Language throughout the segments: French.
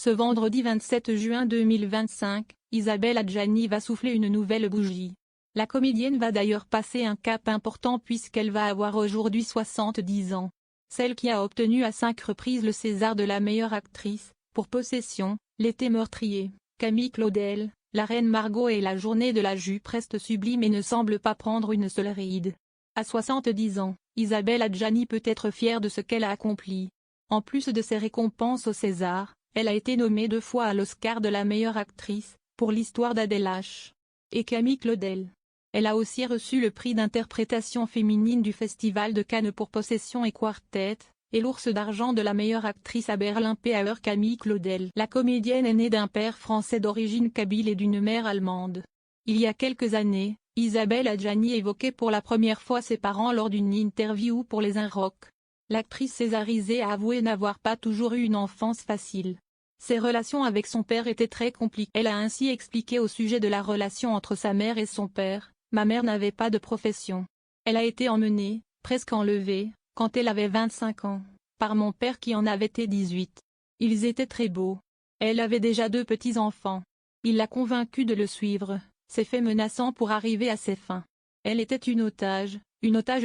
Ce vendredi 27 juin 2025, Isabelle Adjani va souffler une nouvelle bougie. La comédienne va d'ailleurs passer un cap important puisqu'elle va avoir aujourd'hui 70 ans. Celle qui a obtenu à 5 reprises le César de la meilleure actrice, pour Possession, L'été meurtrier, Camille Claudel, La reine Margot et La journée de la jupe reste sublime et ne semble pas prendre une seule ride. À 70 ans, Isabelle Adjani peut être fière de ce qu'elle a accompli. En plus de ses récompenses au César, elle a été nommée 2 fois à l'Oscar de la meilleure actrice, pour L'histoire d'Adèle H. et Camille Claudel. Elle a aussi reçu le prix d'interprétation féminine du Festival de Cannes pour Possession et Quartet, et l'Ours d'argent de la meilleure actrice à Berlin PAR Camille Claudel. La comédienne est née d'un père français d'origine kabyle et d'une mère allemande. Il y a quelques années, Isabelle Adjani évoquait pour la première fois ses parents lors d'une interview pour Les Inrocks. L'actrice césarisée a avoué n'avoir pas toujours eu une enfance facile. Ses relations avec son père étaient très compliquées. Elle a ainsi expliqué au sujet de la relation entre sa mère et son père: « Ma mère n'avait pas de profession. Elle a été emmenée, presque enlevée, quand elle avait 25 ans, par mon père qui en avait 18. Ils étaient très beaux. Elle avait déjà 2 petits-enfants. Il l'a convaincue de le suivre, s'est fait menaçant pour arriver à ses fins. Elle était une otage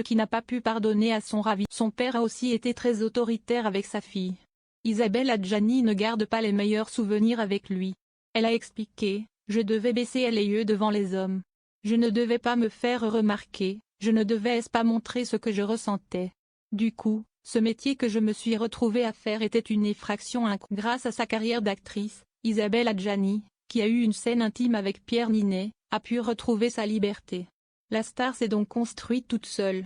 qui n'a pas pu pardonner à son ravi. Son père a aussi été très autoritaire avec sa fille. Isabelle Adjani ne garde pas les meilleurs souvenirs avec lui. Elle a expliqué: « Je devais baisser les yeux devant les hommes. Je ne devais pas me faire remarquer, je ne devais pas montrer ce que je ressentais. Du coup, ce métier que je me suis retrouvée à faire était une effraction incroyable. » Grâce à sa carrière d'actrice, Isabelle Adjani, qui a eu une scène intime avec Pierre Ninet, a pu retrouver sa liberté. La star s'est donc construite toute seule.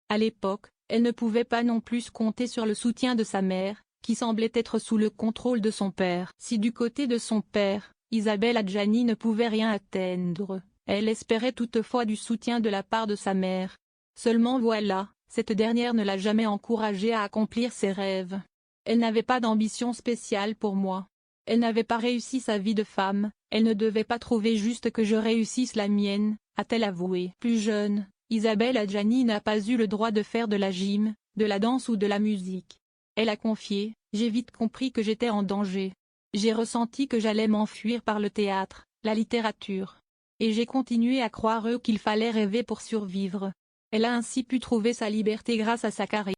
À l'époque, elle ne pouvait pas non plus compter sur le soutien de sa mère, qui semblait être sous le contrôle de son père. Si du côté de son père, Isabelle Adjani ne pouvait rien atteindre, elle espérait toutefois du soutien de la part de sa mère. Seulement voilà, cette dernière ne l'a jamais encouragée à accomplir ses rêves. Elle n'avait pas d'ambition spéciale pour moi. Elle n'avait pas réussi sa vie de femme, elle ne devait pas trouver juste que je réussisse la mienne, a-t-elle avoué. Plus jeune, Isabelle Adjani n'a pas eu le droit de faire de la gym, de la danse ou de la musique. Elle a confié: « J'ai vite compris que j'étais en danger. J'ai ressenti que j'allais m'enfuir par le théâtre, la littérature. Et j'ai continué à croire qu'il fallait rêver pour survivre. » Elle a ainsi pu trouver sa liberté grâce à sa carrière.